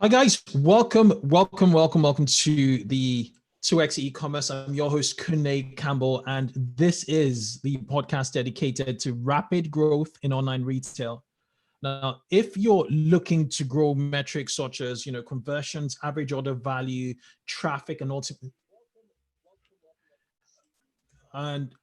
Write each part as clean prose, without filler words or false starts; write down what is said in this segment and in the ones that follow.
Hi guys, welcome to the 2x e-commerce. I'm your host Kunle Campbell, and this is the podcast dedicated to rapid growth in online retail. Now, if you're looking to grow metrics such as conversions, average order value, traffic, and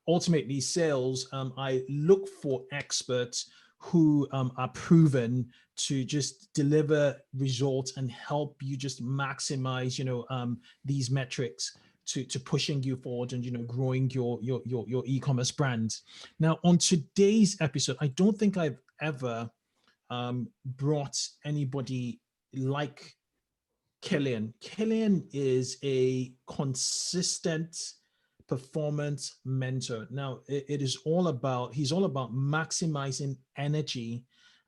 ultimately sales, I look for experts who are proven to just deliver results and help you just maximize these metrics to pushing you forward and growing your e-commerce brand. Now, on today's episode, I don't think I've ever brought anybody like Kilian. Kilian is a consistent performance mentor. Now, he's all about maximizing energy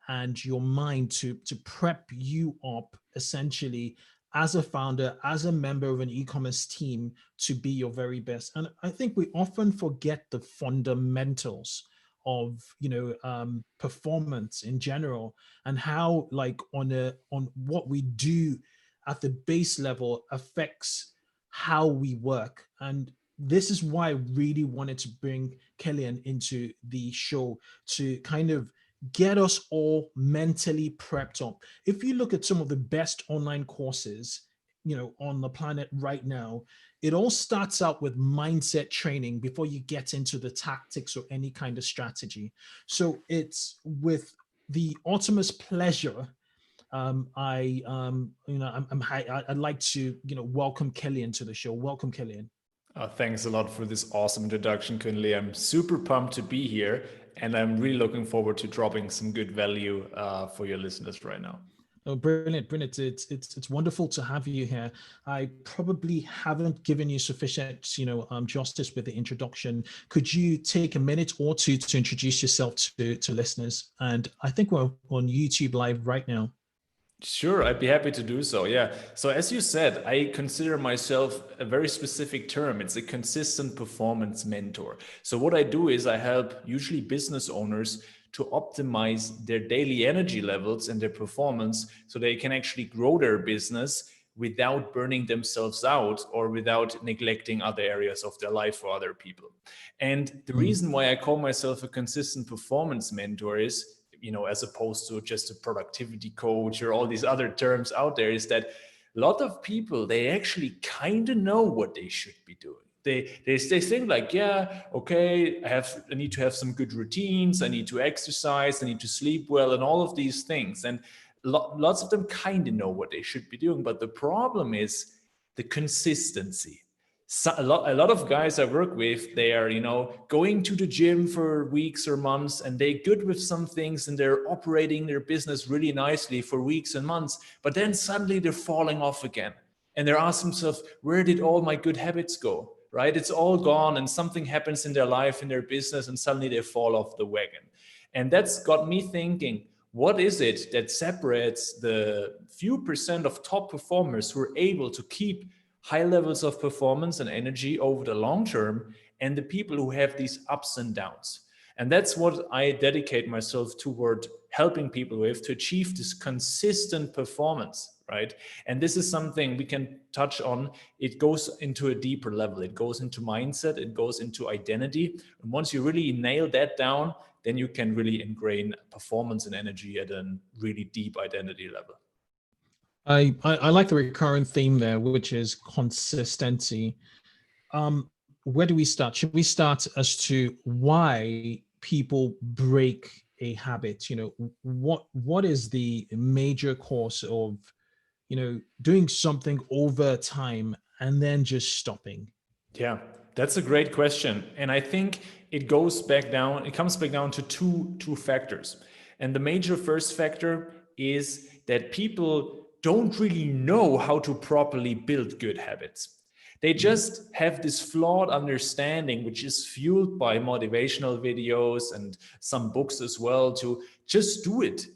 and your mind to prep you up essentially as a founder, as a member of an e-commerce team to be your very best. And I think we often forget the fundamentals of performance in general, and how on what we do at the base level affects how we work. And this is why I really wanted to bring Kilian into the show to kind of get us all mentally prepped up. If you look at some of the best online courses, on the planet right now, it all starts out with mindset training before you get into the tactics or any kind of strategy. So it's with the utmost pleasure I'd like to welcome Kilian to the show. Welcome, Kilian. Thanks a lot for this awesome introduction, Kunle. I'm super pumped to be here, and I'm really looking forward to dropping some good value for your listeners right now. Oh, brilliant, brilliant. It's wonderful to have you here. I probably haven't given you sufficient, justice with the introduction. Could you take a minute or two to introduce yourself to listeners? And I think we're on YouTube Live right now. Sure, I'd be happy to do so. Yeah. So as you said, I consider myself a very specific term. It's a consistent performance mentor. So what I do is I help usually business owners to optimize their daily energy levels and their performance so they can actually grow their business without burning themselves out or without neglecting other areas of their life for other people. And the reason why I call myself a consistent performance mentor is, as opposed to just a productivity coach or all these other terms out there, is that a lot of people, they actually kind of know what they should be doing. They think like, yeah, okay, I need to have some good routines, I need to exercise, I need to sleep well, and all of these things. And lots of them kind of know what they should be doing. But the problem is the consistency. So a lot of guys I work with, they are, going to the gym for weeks or months, and they're good with some things and they're operating their business really nicely for weeks and months, but then suddenly they're falling off again. And they're asking themselves, where did all my good habits go? Right? It's all gone, and something happens in their life, in their business, and suddenly they fall off the wagon. And that's got me thinking, what is it that separates the few percent of top performers who are able to keep high levels of performance and energy over the long term, and the people who have these ups and downs? And that's what I dedicate myself toward helping people with, to achieve this consistent performance, right? And this is something we can touch on. It goes into a deeper level. It goes into mindset. It goes into identity. And once you really nail that down, then you can really ingrain performance and energy at a really deep identity level. I like the recurring theme there, which is consistency. Where do we start? Should we start as to why people break a habit? What is the major cause of doing something over time and then just stopping? Yeah, that's a great question. And I think it comes back down to two factors. And the major first factor is that people don't really know how to properly build good habits. They just have this flawed understanding, which is fueled by motivational videos and some books as well, to just do it,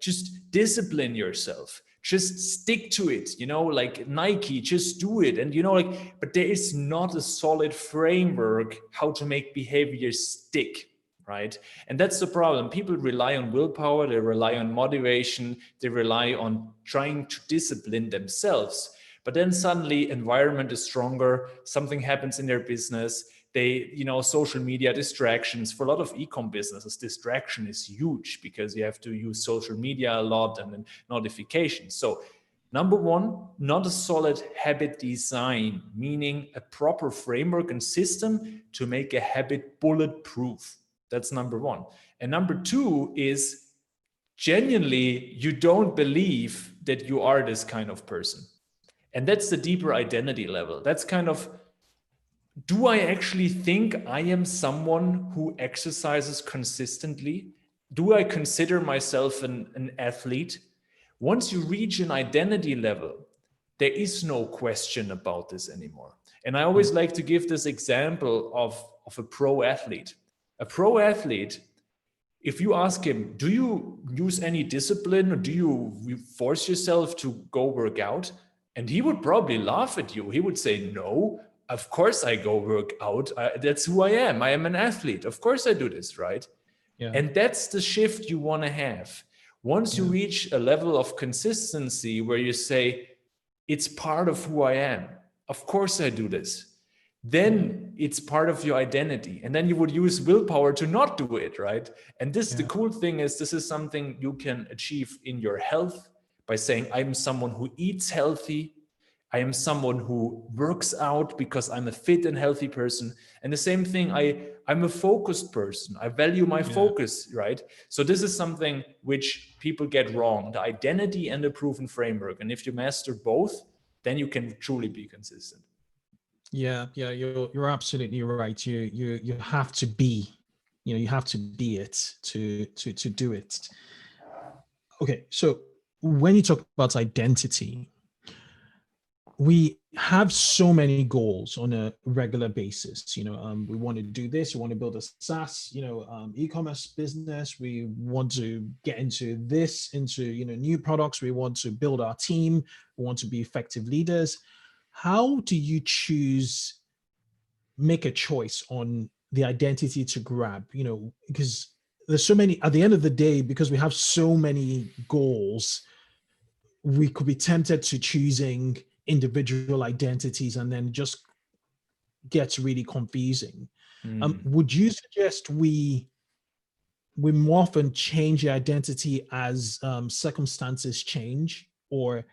just discipline yourself. Just stick to it, like Nike, just do it. And, but there is not a solid framework how to make behavior stick. right? And that's the problem. People rely on willpower, they rely on motivation, they rely on trying to discipline themselves. But then suddenly environment is stronger, something happens in their business, they, social media distractions. For a lot of e-com businesses, distraction is huge because you have to use social media a lot and then notifications. So number one, not a solid habit design, meaning a proper framework and system to make a habit bulletproof. That's number one. And number two is genuinely you don't believe that you are this kind of person. And that's the deeper identity level. That's kind of, do I actually think I am someone who exercises consistently? Do I consider myself an athlete? Once you reach an identity level, there is no question about this anymore. And I always like to give this example of a pro athlete. A pro athlete, if you ask him, do you use any discipline or do you force yourself to go work out? And he would probably laugh at you. He would say, no, of course I go work out. That's who I am. I am an athlete. Of course I do this, right? Yeah. And that's the shift you want to have. Once you reach a level of consistency where you say, it's part of who I am. Of course I do this. Then it's part of your identity. And then you would use willpower to not do it, right? And this, the cool thing is, this is something you can achieve in your health by saying, I'm someone who eats healthy. I am someone who works out because I'm a fit and healthy person. And the same thing, I'm a focused person. I value my focus, right? So this is something which people get wrong, the identity and the proven framework. And if you master both, then you can truly be consistent. Yeah, you're absolutely right. You have to be, you have to be it to do it. Okay, so when you talk about identity, we have so many goals on a regular basis. We want to do this. We want to build a SaaS, e-commerce business. We want to get into this, into new products. We want to build our team. We want to be effective leaders. How do you make a choice on the identity to grab? Because there's so many. At the end of the day, because we have so many goals, we could be tempted to choosing individual identities, and then just gets really confusing. Would you suggest we more often change the identity as circumstances change, or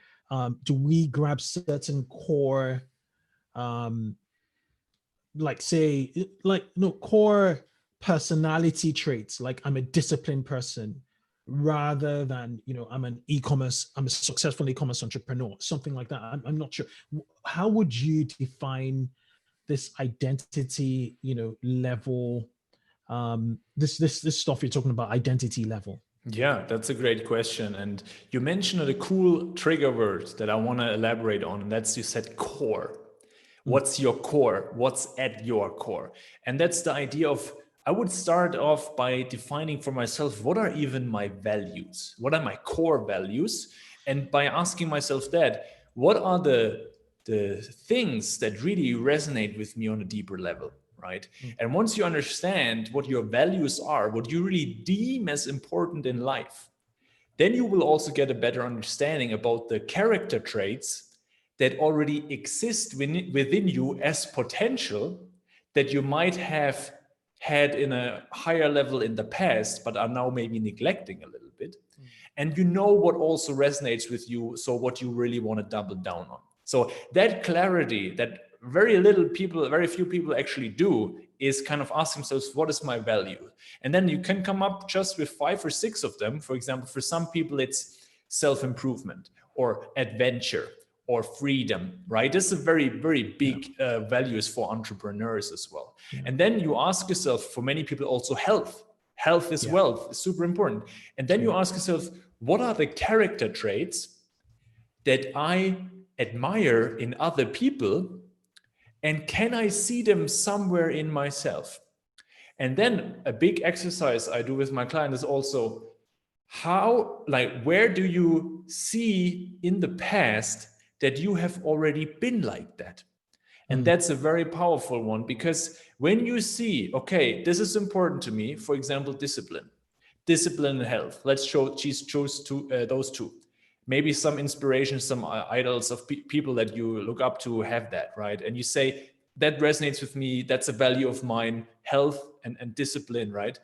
do we grab certain core, core personality traits, like I'm a disciplined person, rather than, I'm a successful e-commerce entrepreneur, something like that? I'm not sure. How would you define this identity, level, this stuff you're talking about, identity level? Yeah, that's a great question. And you mentioned a cool trigger word that I want to elaborate on, and that's, you said core. What's your core? What's at your core? And that's the idea of, I would start off by defining for myself, what are even my values? What are my core values? And by asking myself that, what are the things that really resonate with me on a deeper level, right? And once you understand what your values are, what you really deem as important in life, then you will also get a better understanding about the character traits that already exist within you as potential, that you might have had in a higher level in the past, but are now maybe neglecting a little bit. And you know what also resonates with you, so what you really want to double down on. So that clarity that very few people actually do, is kind of ask themselves, what is my value? And then you can come up just with 5 or 6 of them. For example, for some people, it's self-improvement or adventure or freedom, right? This is a very, very big values for entrepreneurs as well. And then you ask yourself, for many people also, health. Health is wealth, it's super important. And then you ask yourself, what are the character traits that I admire in other people, and can I see them somewhere in myself? And then a big exercise I do with my client is also, where do you see in the past that you have already been like that? And that's a very powerful one, because when you see, okay, this is important to me, for example, discipline and health. Let's choose those two. Maybe some inspiration, some idols of people that you look up to have that, right? And you say, that resonates with me, that's a value of mine, health and discipline, right?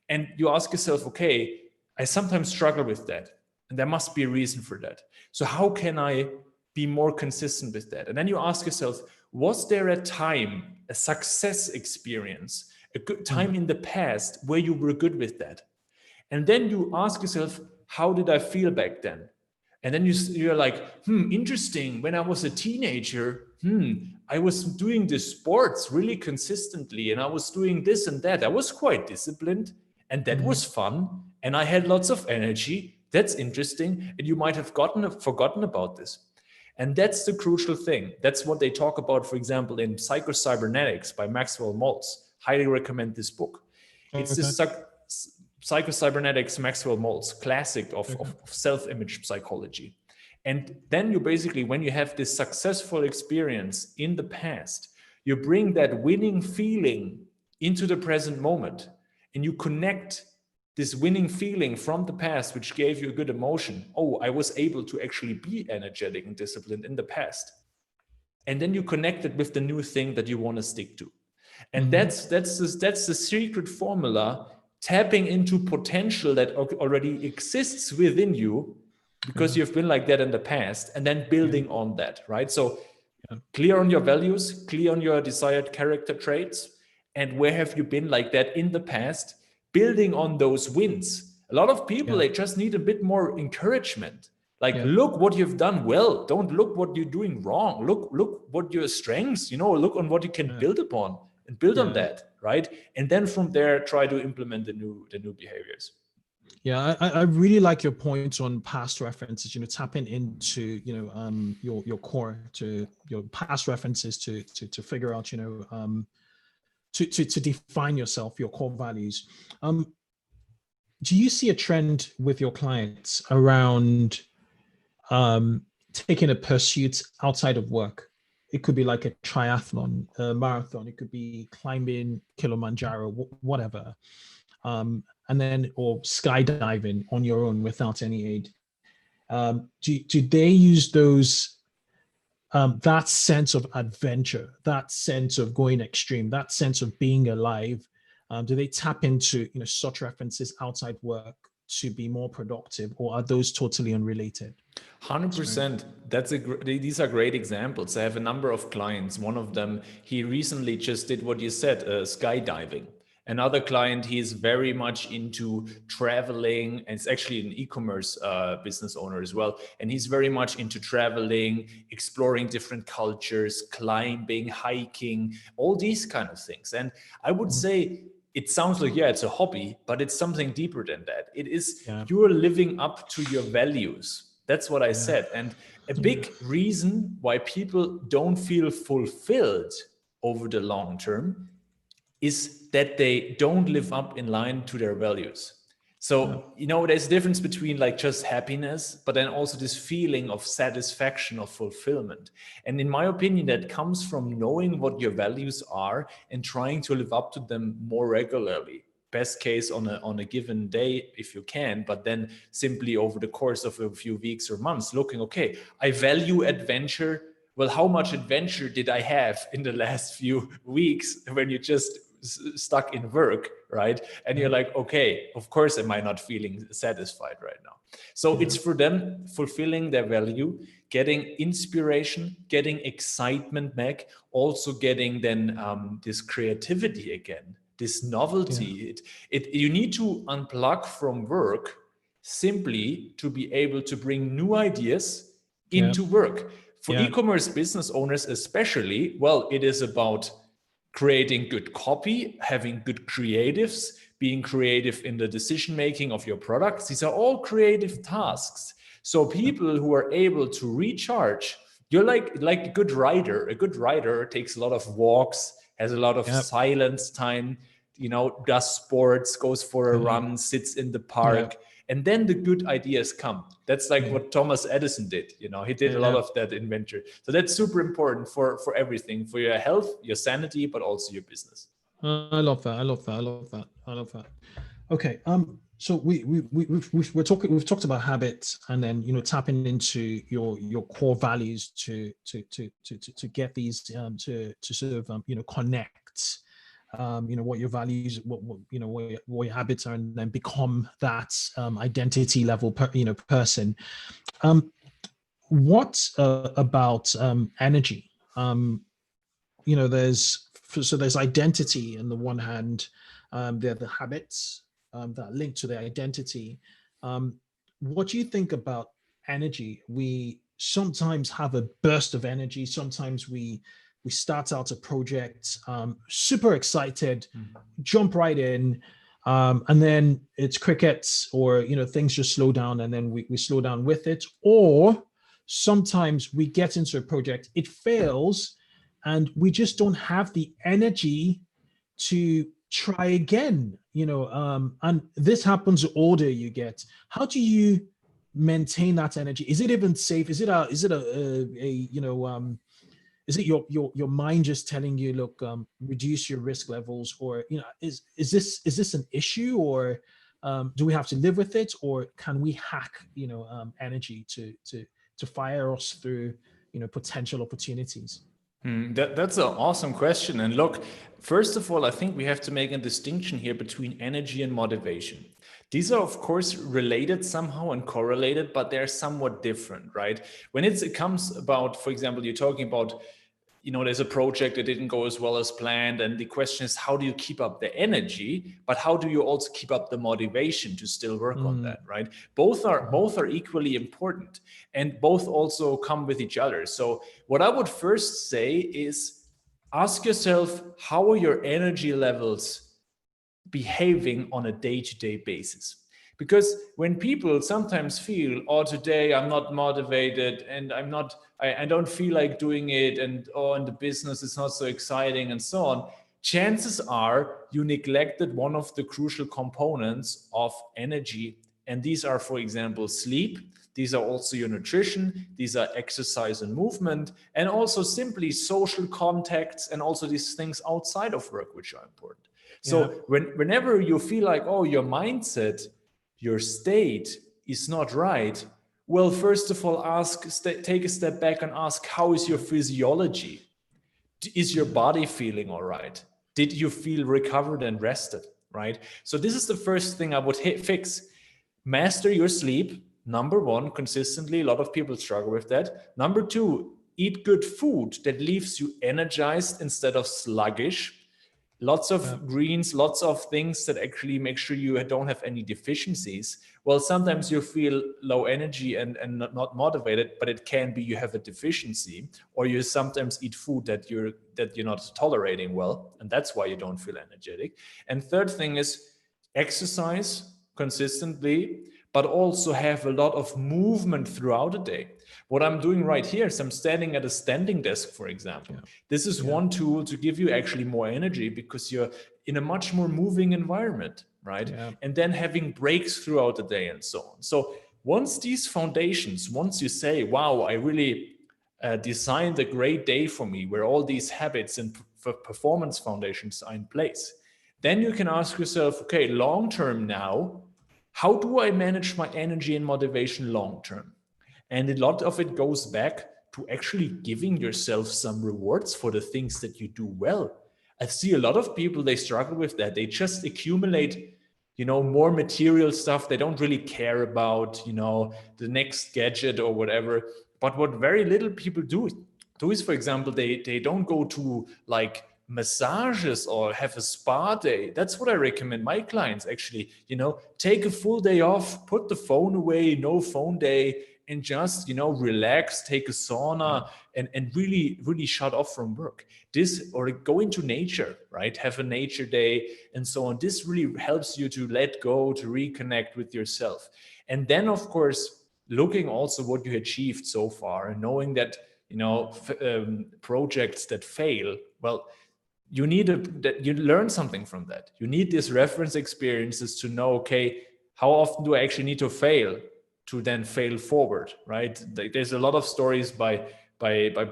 And you ask yourself, okay, I sometimes struggle with that, and there must be a reason for that. So how can I be more consistent with that? And then you ask yourself, was there a time, a success experience, a good time in the past where you were good with that? And then you ask yourself, how did I feel back then? And then you're like, interesting. When I was a teenager, I was doing the sports really consistently, and I was doing this and that. I was quite disciplined, and that was fun. And I had lots of energy. That's interesting. And you might have forgotten about this. And that's the crucial thing. That's what they talk about, for example, in Psycho-Cybernetics by Maxwell Maltz. Highly recommend this book. It's this Psycho-Cybernetics, Maxwell Maltz, classic of self-image psychology. And then you basically, when you have this successful experience in the past, you bring that winning feeling into the present moment, and you connect this winning feeling from the past, which gave you a good emotion. Oh, I was able to actually be energetic and disciplined in the past. And then you connect it with the new thing that you want to stick to. And that's the secret formula, tapping into potential that already exists within you, because you've been like that in the past, and then building on that, right? So clear on your values, clear on your desired character traits, and where have you been like that in the past, building on those wins. A lot of people, they just need a bit more encouragement. Like, look what you've done well. Don't look what you're doing wrong. Look what your strengths, look on what you can build upon and build on that, right? And then from there, try to implement the new behaviors. Yeah, I really like your points on past references, tapping into, your core, to your past references to figure out, to define yourself, your core values. Do you see a trend with your clients around taking a pursuit outside of work? It could be like a triathlon, a marathon. It could be climbing Kilimanjaro, whatever. And then, or skydiving on your own without any aid. Do they use those, that sense of adventure, that sense of going extreme, that sense of being alive? Do they tap into such references outside work to be more productive, or are those totally unrelated? 100%. These are great examples. I have a number of clients. One of them, he recently just did what you said, skydiving. Another client, he is very much into traveling, and it's actually an e-commerce business owner as well. And he's very much into traveling, exploring different cultures, climbing, hiking, all these kind of things. And I would say, it sounds like, it's a hobby, but it's something deeper than that. It is, you're living up to your values. That's what I said. And a big reason why people don't feel fulfilled over the long term is that they don't live up in line to their values. So, there's a difference between like just happiness, but then also this feeling of satisfaction, of fulfillment. And in my opinion, that comes from knowing what your values are and trying to live up to them more regularly. Best case on a given day, if you can, but then simply over the course of a few weeks or months, looking, okay, I value adventure. Well, how much adventure did I have in the last few weeks when you just stuck in work, right? And you're like, okay, of course, am I not feeling satisfied right now? So it's for them fulfilling their value, getting inspiration, getting excitement back, also getting then this creativity again, this novelty. You need to unplug from work simply to be able to bring new ideas into work. For e-commerce business owners especially, well, it is about creating good copy, having good creatives, being creative in the decision-making of your products. These are all creative tasks. So people who are able to recharge, you're like a good writer. A good writer takes a lot of walks, has a lot of silence time, does sports, goes for a run, sits in the park. and then the good ideas come. That's like what Thomas Edison did. He did a lot of that inventory. So that's super important for everything, for your health, your sanity, but also your business. I love that. I love that. I love that. I love that. Okay. So we've talked about habits, and then tapping into your core values to get these to sort of connect what your values, what your habits are, and then become that identity level person. What about energy? There's identity on the one hand, there are the habits that link to the identity. What do you think about energy? We sometimes have a burst of energy. Sometimes we start out a project super excited, jump right in, and then it's crickets, or things just slow down, and then we slow down with it. Or sometimes we get into a project, it fails, and we just don't have the energy to try again, and this happens the older you get. How do you maintain that energy? Is it even safe? Is it your mind just telling you, look, reduce your risk levels, or is this an issue, or do we have to live with it, or can we hack energy to fire us through potential opportunities? That's an awesome question. And look, first of all, I think we have to make a distinction here between energy and motivation. These are, of course, related somehow and correlated, but they're somewhat different, right? When it comes about, for example, you're talking about, there's a project that didn't go as well as planned. And the question is, how do you keep up the energy, but how do you also keep up the motivation to still work on that, right? Both are equally important, and both also come with each other. So what I would first say is ask yourself, how are your energy levels behaving on a day-to-day basis? Because when people sometimes feel, oh, today I'm not motivated, and I don't feel like doing it, and in the business it's not so exciting, and so on, chances are you neglected one of the crucial components of energy. And these are, for example, sleep. These are also your nutrition. These are exercise and movement, and also simply social contacts, and also these things outside of work, which are important. So whenever you feel like, oh, your mindset, your state is not right, well, first of all, take a step back and ask, how is your physiology? Is your body feeling all right? Did you feel recovered and rested, right? So this is the first thing I would fix. Master your sleep. Number one, consistently. A lot of people struggle with that. Number two, eat good food that leaves you energized instead of sluggish. Lots of greens, lots of things that actually make sure you don't have any deficiencies. Well, sometimes you feel low energy and not motivated, but it can be you have a deficiency, or you sometimes eat food that you're not tolerating well, and that's why you don't feel energetic. And third thing is exercise consistently, but also have a lot of movement throughout the day. What I'm doing right here is I'm standing at a standing desk, for example. This is one tool to give you actually more energy, because you're in a much more moving environment, right? And then having breaks throughout the day and so on. So once these foundations, once you say, wow, I really designed a great day for me, where all these habits and performance foundations are in place, then you can ask yourself, okay, long term now, how do I manage my energy and motivation long term? And a lot of it goes back to actually giving yourself some rewards for the things that you do well. I see a lot of people, they struggle with that. They just accumulate, more material stuff. They don't really care about, the next gadget or whatever. But what very little people do is, for example, they don't go to like massages or have a spa day. That's what I recommend my clients actually, take a full day off, put the phone away, no phone day, and just, relax, take a sauna, and really, really shut off from work. Or go into nature, right? Have a nature day and so on. This really helps you to let go, to reconnect with yourself. And then, of course, looking also what you achieved so far, and knowing that, projects that fail, well, you learn something from that. You need these reference experiences to know, okay, how often do I actually need to fail to then fail forward, right? There's a lot of stories by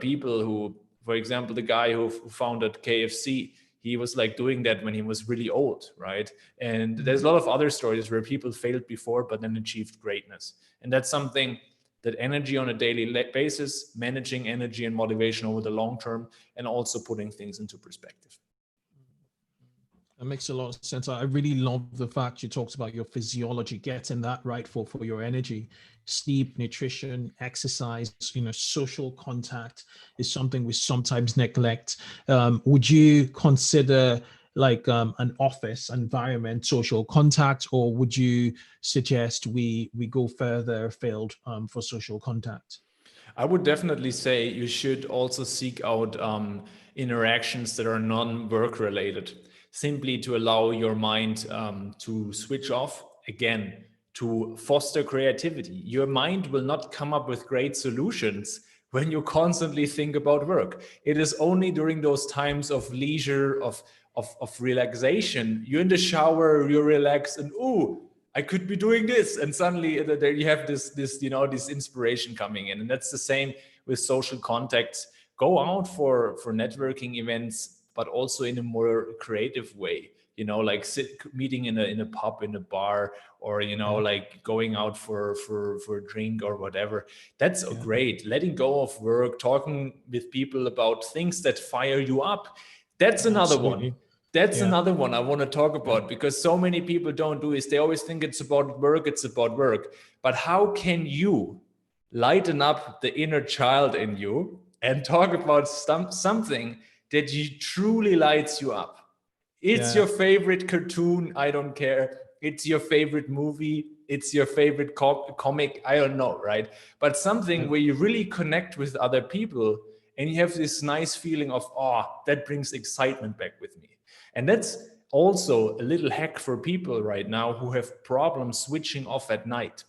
people who, for example, the guy who founded KFC, he was like doing that when he was really old, right? And there's a lot of other stories where people failed before but then achieved greatness. And that's something that energy on a daily basis, managing energy and motivation over the long term, and also putting things into perspective. That makes a lot of sense. I really love the fact you talked about your physiology, getting that right for your energy. Sleep, nutrition, exercise, social contact is something we sometimes neglect. Would you consider like an office environment social contact, or would you suggest we go further afield for social contact? I would definitely say you should also seek out interactions that are non-work related, simply to allow your mind to switch off again, to foster creativity. Your mind will not come up with great solutions when you constantly think about work. It is only during those times of leisure, of relaxation. You're in the shower, you're relaxed, and I could be doing this, and suddenly there you have this inspiration coming in. And that's the same with social contacts. Go out for networking events, but also in a more creative way. Like meeting in a pub, in a bar, or like going out for a drink or whatever. That's great. Letting go of work, talking with people about things that fire you up. That's another one. That's another one I want to talk about, because so many people don't do is they always think it's about work. But how can you lighten up the inner child in you and talk about something that truly lights you up? It's your favorite cartoon, I don't care. It's your favorite movie. It's your favorite comic, I don't know, right? But something where you really connect with other people and you have this nice feeling of, that brings excitement back with me. And that's also a little hack for people right now who have problems switching off at night.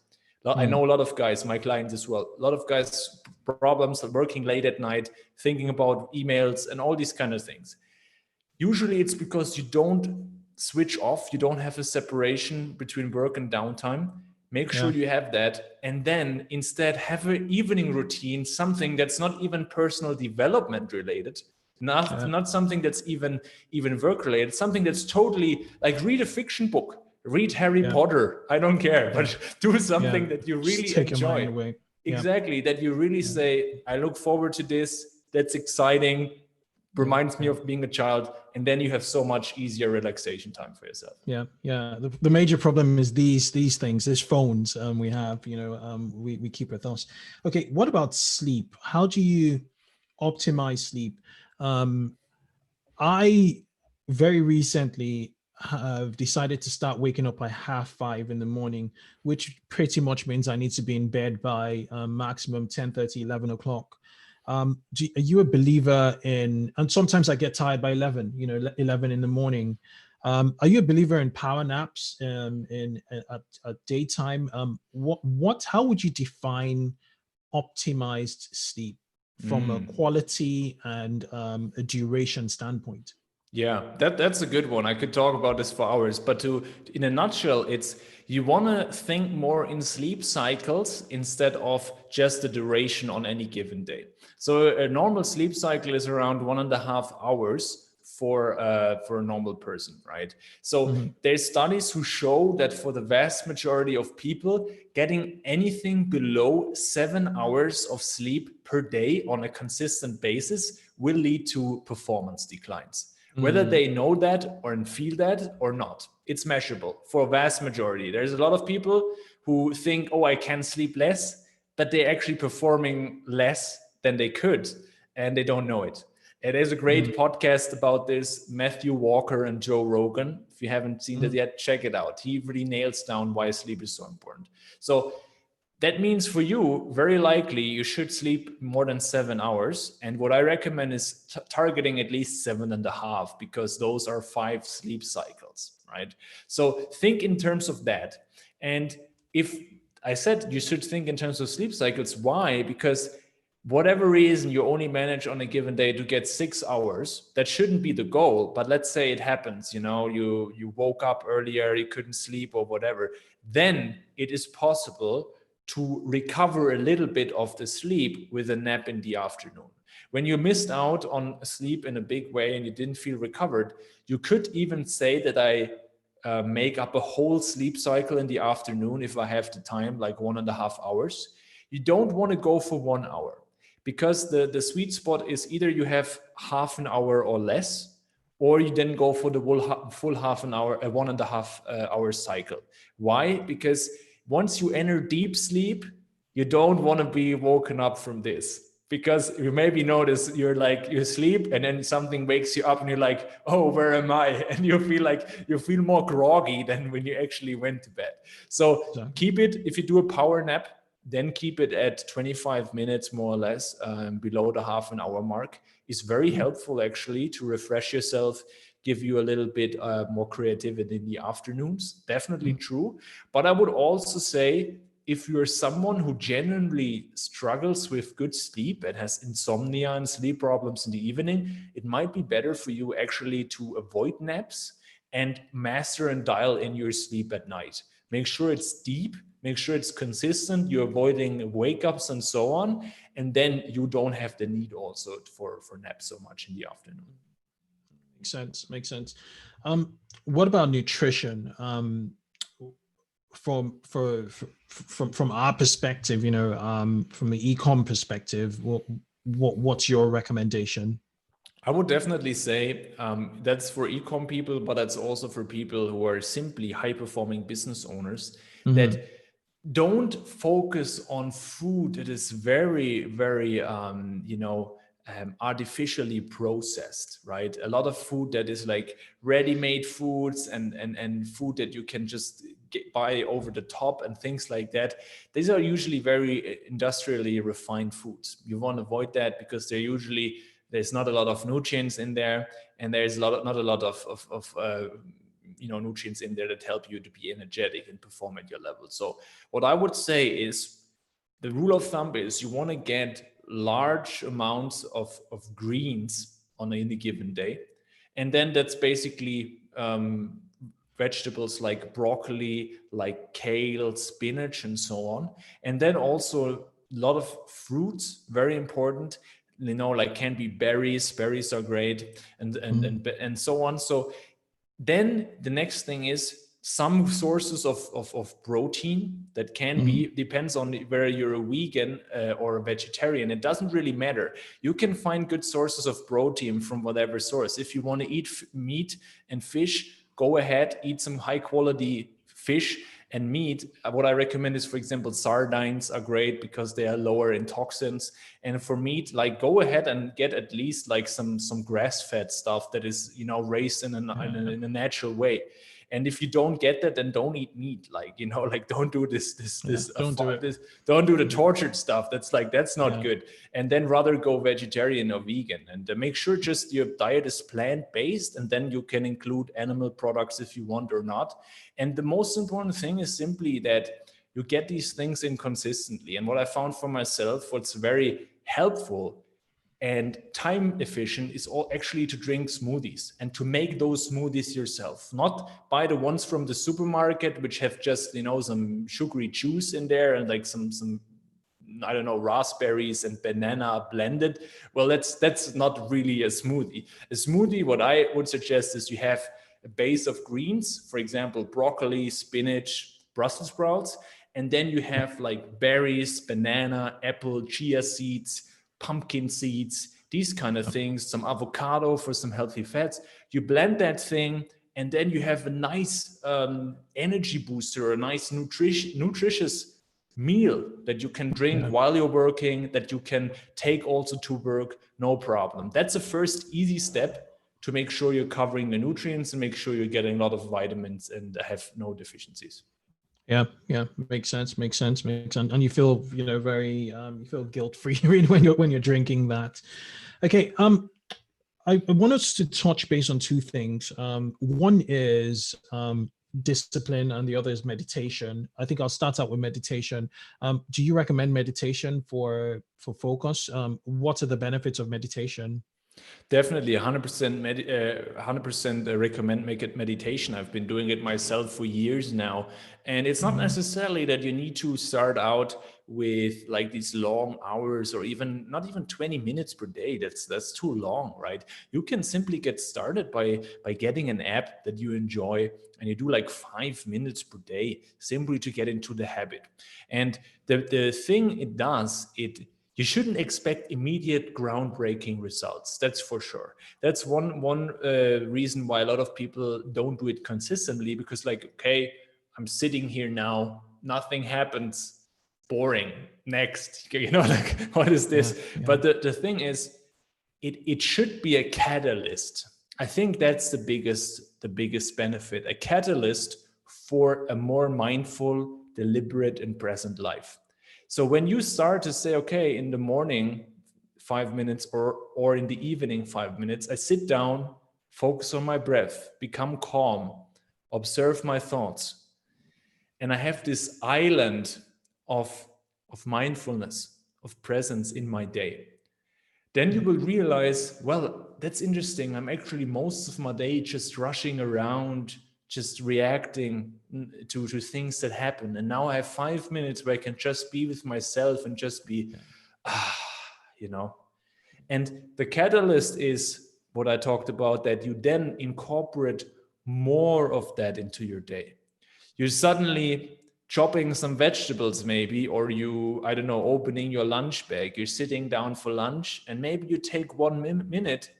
I know a lot of guys, my clients as well, a lot of guys problems working late at night, thinking about emails and all these kind of things. Usually it's because you don't switch off, you don't have a separation between work and downtime. Make sure you have that, and then instead have an evening routine, something that's not even personal development related, not something that's even work related, something that's totally like read a fiction book, read Harry Potter, I don't care, but do something that you really enjoy. Exactly, that you really say, I look forward to this, that's exciting, reminds me of being a child, and then you have so much easier relaxation time for yourself. The major problem is these things, these phones we have, we keep with us. Okay, what about sleep? How do you optimize sleep? I very recently have decided to start waking up by 5:30 in the morning, which pretty much means I need to be in bed by maximum 10:30, 11 o'clock. Are you a believer in, and sometimes I get tired by 11, 11 in the morning. Are you a believer in power naps in a daytime? How would you define optimized sleep from a quality and a duration standpoint? Yeah, that's a good one. I could talk about this for hours, but in a nutshell, it's you want to think more in sleep cycles instead of just the duration on any given day. So a normal sleep cycle is around 1.5 hours for a normal person, right? So there's studies who show that for the vast majority of people, getting anything below 7 hours of sleep per day on a consistent basis will lead to performance declines. Whether they know that or feel that or not, it's measurable for a vast majority. There's a lot of people who think, I can sleep less, but they're actually performing less than they could, and they don't know it. And there's a great podcast about this, Matthew Walker and Joe Rogan. If you haven't seen that yet, check it out. He really nails down why sleep is so important. So that means for you, very likely you should sleep more than 7 hours. And what I recommend is targeting at least 7.5, because those are 5 sleep cycles, right? So think in terms of that. And if I said you should think in terms of sleep cycles, why? Because whatever reason you only manage on a given day to get 6 hours, that shouldn't be the goal. But let's say it happens, you woke up earlier, you couldn't sleep or whatever, then it is possible to recover a little bit of the sleep with a nap in the afternoon. When you missed out on sleep in a big way and you didn't feel recovered, you could even say that I make up a whole sleep cycle in the afternoon if I have the time, like 1.5 hours. You don't want to go for 1 hour, because the sweet spot is either you have half an hour or less, or you then go for the full half an hour, 1.5 hour cycle. Why? Because once you enter deep sleep, you don't want to be woken up from this. Because you maybe notice you sleep and then something wakes you up and you're like, oh, where am I? And you feel more groggy than when you actually went to bed. So keep it, if you do a power nap, then keep it at 25 minutes more or less, below the half an hour mark. Is very helpful actually to refresh yourself, give you a little bit more creativity in the afternoons. Definitely true. But I would also say, if you're someone who genuinely struggles with good sleep and has insomnia and sleep problems in the evening, it might be better for you actually to avoid naps and master and dial in your sleep at night. Make sure it's deep, make sure it's consistent, you're avoiding wake-ups and so on, and then you don't have the need also for naps so much in the afternoon. Makes sense. What about nutrition? From our perspective, from the e-com perspective, what's your recommendation? I would definitely say that's for e-com people, but that's also for people who are simply high-performing business owners that don't focus on food that is very, very, artificially processed, right? A lot of food that is like ready-made foods and food that you can just buy over the top and things like that. These are usually very industrially refined foods. You want to avoid that because there's not a lot of nutrients in there, and there's not a lot of nutrients in there that help you to be energetic and perform at your level. So what I would say is, the rule of thumb is you want to get large amounts of greens on any given day. And then that's basically vegetables like broccoli, like kale, spinach, and so on. And then also a lot of fruits, very important, like can be berries are great, and so on. So then the next thing is some sources of protein that can be, depends on whether you're a vegan or a vegetarian. It doesn't really matter. You can find good sources of protein from whatever source. If you want to eat meat and fish, go ahead, eat some high quality fish and meat. What I recommend is, for example, sardines are great because they are lower in toxins. And for meat, like, go ahead and get at least like some grass-fed stuff that is, raised in a natural way. And if you don't get that, then don't eat meat. Don't do don't do the tortured stuff. That's not good. And then rather go vegetarian or vegan, and make sure just your diet is plant-based, and then you can include animal products if you want or not. And the most important thing is simply that you get these things in consistently. And what I found for myself, what's very helpful and time efficient is all actually to drink smoothies and to make those smoothies yourself, not buy the ones from the supermarket, which have just, some sugary juice in there and like some, I don't know, raspberries and banana blended. Well, that's not really a smoothie. A smoothie, what I would suggest is you have a base of greens, for example, broccoli, spinach, Brussels sprouts, and then you have like berries, banana, apple, chia seeds, pumpkin seeds, these kind of things, some avocado for some healthy fats. You blend that thing, and then you have a nice energy booster, a nice nutritious meal that you can drink while you're working, that you can take also to work, no problem. That's the first easy step to make sure you're covering the nutrients and make sure you're getting a lot of vitamins and have no deficiencies. Yeah, makes sense. And you feel, very, you feel guilt-free when you're drinking that. Okay, I want us to touch base on two things. One is discipline and the other is meditation. I think I'll start out with meditation. Do you recommend meditation for focus? What are the benefits of meditation? Definitely 100% 100% recommend make it meditation. I've been doing it myself for years now. And it's not necessarily that you need to start out with like these long hours or even not even 20 minutes per day. That's too long, right? You can simply get started by getting an app that you enjoy, and you do like 5 minutes per day simply to get into the habit. And the thing it does, you shouldn't expect immediate groundbreaking results. That's for sure. That's one reason why a lot of people don't do it consistently, because like, okay, I'm sitting here now, nothing happens, boring, next, like, what is this? Yeah. But the thing is, it should be a catalyst. I think that's the biggest benefit, a catalyst for a more mindful, deliberate, and present life. So when you start to say, okay, in the morning, 5 minutes, or in the evening, 5 minutes, I sit down, focus on my breath, become calm, observe my thoughts, and I have this island of mindfulness, of presence in my day, then you will realize, well, that's interesting. I'm actually most of my day just rushing around, just reacting to things that happen. And now I have 5 minutes where I can just be with myself and just be, you know. And the catalyst is what I talked about, that you then incorporate more of that into your day. You're suddenly chopping some vegetables maybe, or you, I don't know, opening your lunch bag. You're sitting down for lunch, and maybe you take 1 minute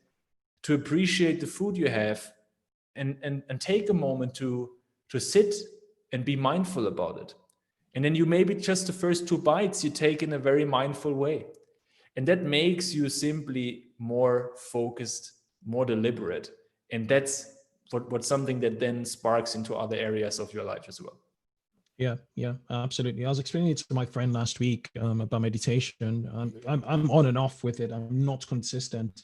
to appreciate the food you have, and take a moment to sit and be mindful about it. And then you maybe just the first 2 bites you take in a very mindful way. And that makes you simply more focused, more deliberate. And that's what something that then sparks into other areas of your life as well. Yeah, absolutely. I was explaining it to my friend last week about meditation. I'm on and off with it. I'm not consistent.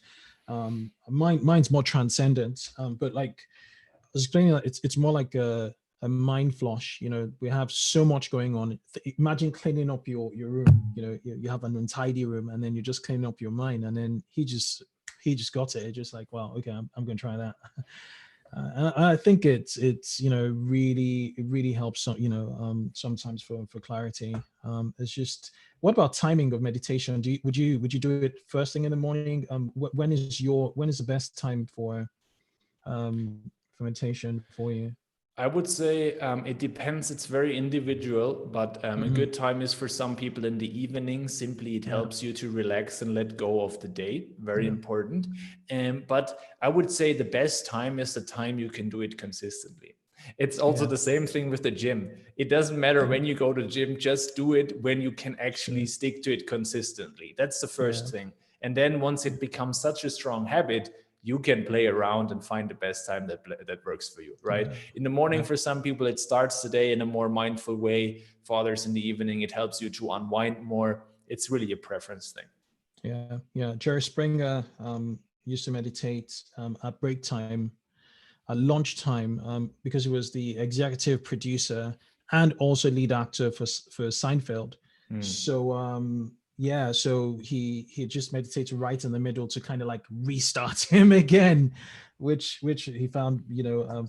Mine's more transcendent. But like I was explaining that it's more like a mind flush. You know, we have so much going on. Imagine cleaning up your room. You know, you have an untidy room, and then you're just cleaning up your mind. And then he just got it. Just like, wow, okay, I'm going to try that. I think it's it really helps, sometimes for clarity. It's just, what about timing of meditation? Would you do it first thing in the morning? When is the best time for meditation for you? I would say it depends. It's very individual, but a good time is for some people in the evening. Simply, it helps you to relax and let go of the day. Very important. But I would say the best time is the time you can do it consistently. It's also the same thing with the gym. It doesn't matter when you go to the gym, just do it when you can actually stick to it consistently. That's the first thing. And then once it becomes such a strong habit, you can play around and find the best time that works for you, right? In the morning, for some people, it starts the day in a more mindful way. For others, in the evening, it helps you to unwind more. It's really a preference thing. Yeah. Jerry Springer used to meditate at break time, at lunchtime, because he was the executive producer and also lead actor for Seinfeld. So so he just meditated right in the middle to kind of like restart him again, which he found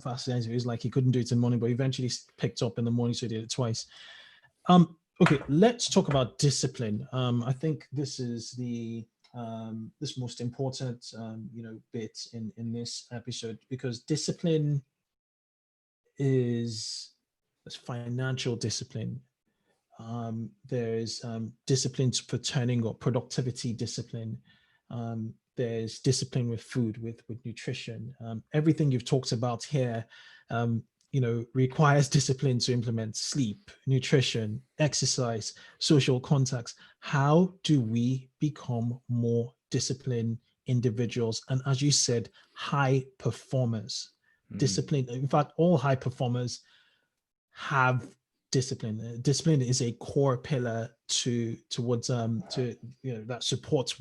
fascinating. It was like he couldn't do it in the morning, but eventually picked up in the morning, so he did it twice. Okay, let's talk about discipline. I think this is the this most important bit in this episode, because discipline is financial discipline. There's discipline for turning or productivity discipline. There's discipline with food, with nutrition. Everything you've talked about here, requires discipline to implement: sleep, nutrition, exercise, social contacts. How do we become more disciplined individuals? And as you said, high performers. Discipline. In fact, all high performers have discipline. Discipline is a core pillar towards that supports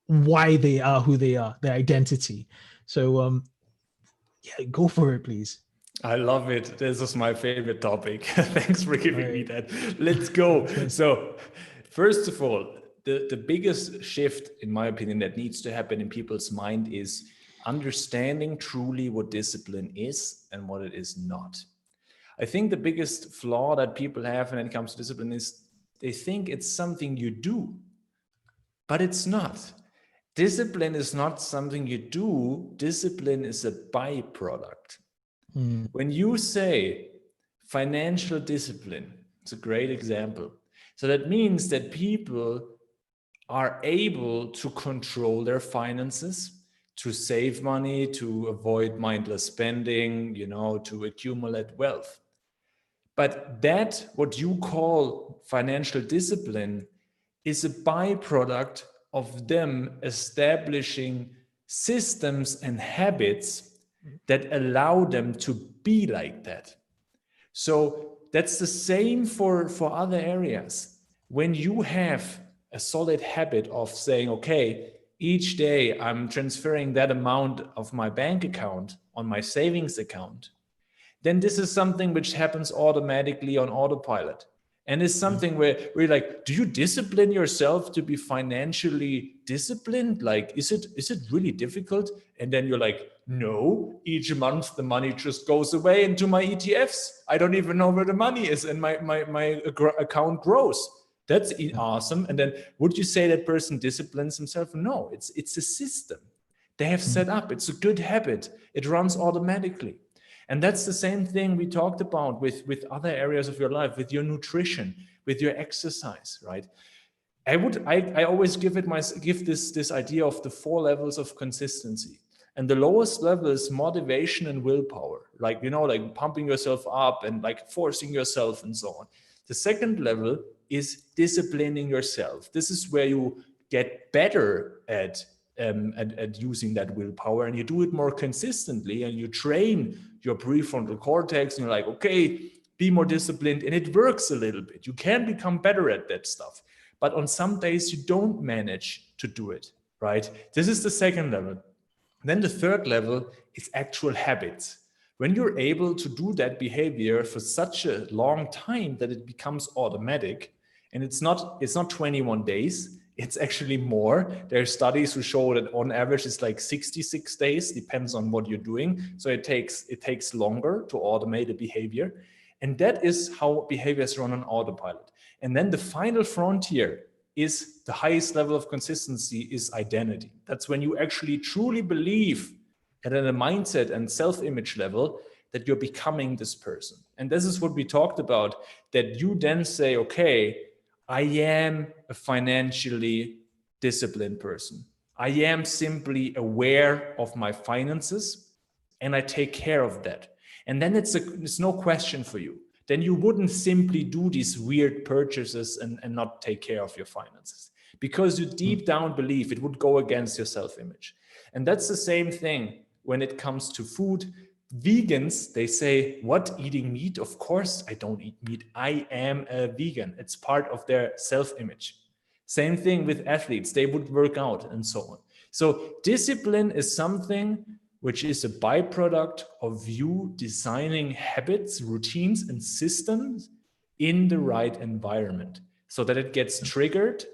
why they are who they are, their identity. So go for it, please. I love it. This is my favorite topic. Thanks for giving me Right. that. Let's go. Okay. So, first of all, the biggest shift, in my opinion, that needs to happen in people's mind is understanding truly what discipline is and what it is not. I think the biggest flaw that people have when it comes to discipline is they think it's something you do, but it's not. Discipline is not something you do, discipline is a byproduct. Mm, When you say financial discipline, it's a great example. So that means that people are able to control their finances, to save money, to avoid mindless spending, to accumulate wealth. But that, what you call financial discipline, is a byproduct of them establishing systems and habits that allow them to be like that. So that's the same for other areas. When you have a solid habit of saying, okay, each day I'm transferring that amount of my bank account on my savings account, then this is something which happens automatically on autopilot. And it's mm, something where you're like, do you discipline yourself to be financially disciplined? Like, is it really difficult? And then you're like, no, each month the money just goes away into my ETFs. I don't even know where the money is, and my account grows. That's yeah. awesome. And then would you say that person disciplines himself? No, it's a system they have Mm, set up. It's a good habit. It runs automatically. And that's the same thing we talked about with other areas of your life, with your nutrition, with your exercise, right? I always give this idea of the 4 levels of consistency. And the lowest level is motivation and willpower, like like pumping yourself up and like forcing yourself and so on. The second level is disciplining yourself. This is where you get better at using that willpower, and you do it more consistently, and you train your prefrontal cortex, and you're like, okay, be more disciplined, and it works a little bit. You can become better at that stuff. But on some days you don't manage to do it, right? This is the second level. Then the third level is actual habits. When you're able to do that behavior for such a long time that it becomes automatic, and it's not 21 days, it's actually more. There are studies who show that on average it's like 66 days, depends on what you're doing. So it takes longer to automate a behavior. And that is how behaviors run on autopilot. And then the final frontier is the highest level of consistency is identity. That's when you actually truly believe at a mindset and self-image level that you're becoming this person. And this is what we talked about, that you then say, okay, I am a financially disciplined person. I am simply aware of my finances and I take care of that. And then it's no question for you. Then you wouldn't simply do these weird purchases and not take care of your finances, because you mm, deep down believe it would go against your self-image. And that's the same thing when it comes to food. Vegans, they say, what, eating meat? Of course I don't eat meat. I am a vegan. It's part of their self-image. Same thing with athletes. They would work out and so on. So discipline is something which is a byproduct of you designing habits, routines, and systems in the right environment so that it gets triggered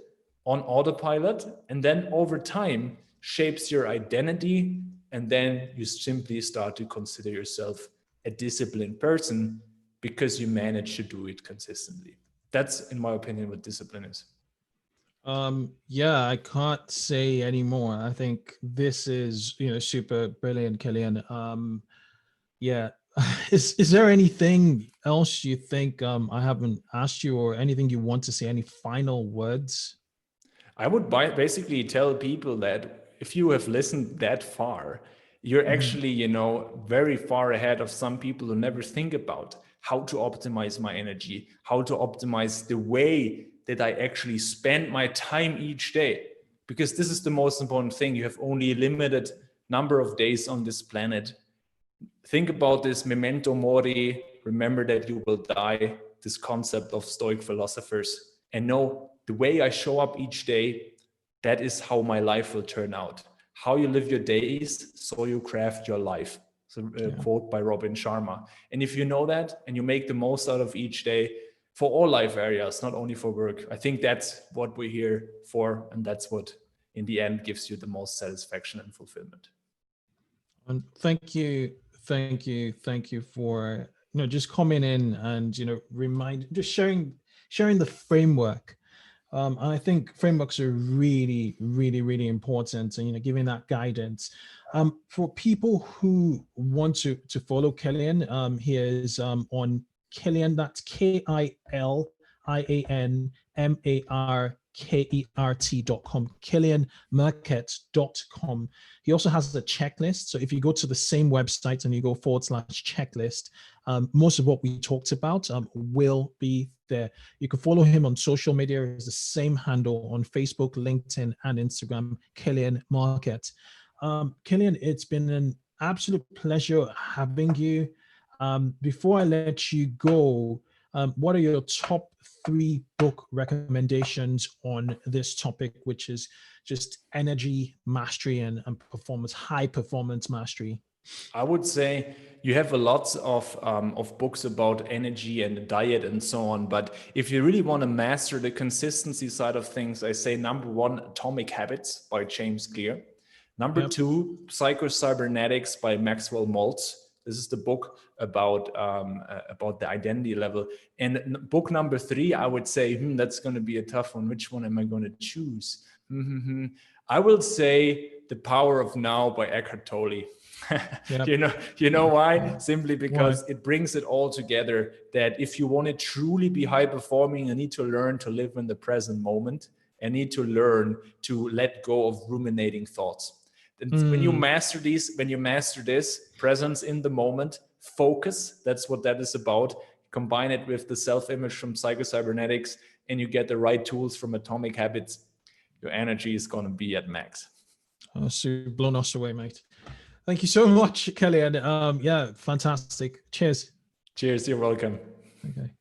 on autopilot, and then over time shapes your identity. And then you simply start to consider yourself a disciplined person because you manage to do it consistently. That's, in my opinion, what discipline is. yeah, I can't say anymore. I think this is, super brilliant, Kilian. Yeah. Is there anything else you think I haven't asked you, or anything you want to say, any final words? I would basically tell people that if you have listened that far, you're Mhm. actually, very far ahead of some people who never think about how to optimize my energy, how to optimize the way that I actually spend my time each day. Because this is the most important thing. You have only a limited number of days on this planet. Think about this memento mori, remember that you will die, this concept of Stoic philosophers, and know the way I show up each day, that is how my life will turn out. How you live your days, so you craft your life. So a quote by Robin Sharma. And if you know that and you make the most out of each day for all life areas, not only for work, I think that's what we're here for. And that's what in the end gives you the most satisfaction and fulfillment. And thank you for just coming in and just sharing the framework. I think frameworks are really, really, really important, and giving that guidance. For people who want to follow Kilian, he is on Kilian. That's KILIANMARKERT.com, KilianMarket.com. He also has the checklist. So if you go to the same website and you go /checklist, most of what we talked about will be there. You can follow him on social media. It's the same handle on Facebook, LinkedIn, and Instagram, Kilian Market. Kilian, it's been an absolute pleasure having you. Before I let you go, what are your top 3 book recommendations on this topic, which is just energy mastery and performance, high performance mastery? I would say you have a lot of books about energy and diet and so on. But if you really want to master the consistency side of things, I say number 1, Atomic Habits by James Clear. Number 2, Psycho-Cybernetics by Maxwell Maltz. This is the book about the identity level. And book number 3, I would say, that's going to be a tough one. Which one am I going to choose? I will say The Power of Now by Eckhart Tolle. You know why? Simply because it brings it all together, that if you want to truly be high performing, you need to learn to live in the present moment and need to learn to let go of ruminating thoughts. And when you master this presence in the moment, focus, that's what that is about. Combine it with the self-image from Psycho-Cybernetics, and you get the right tools from Atomic Habits. Your energy is going to be at max. Oh, so you've blown us away, mate. Thank you so much, Kilian. Yeah, fantastic. Cheers. Cheers. You're welcome. Okay.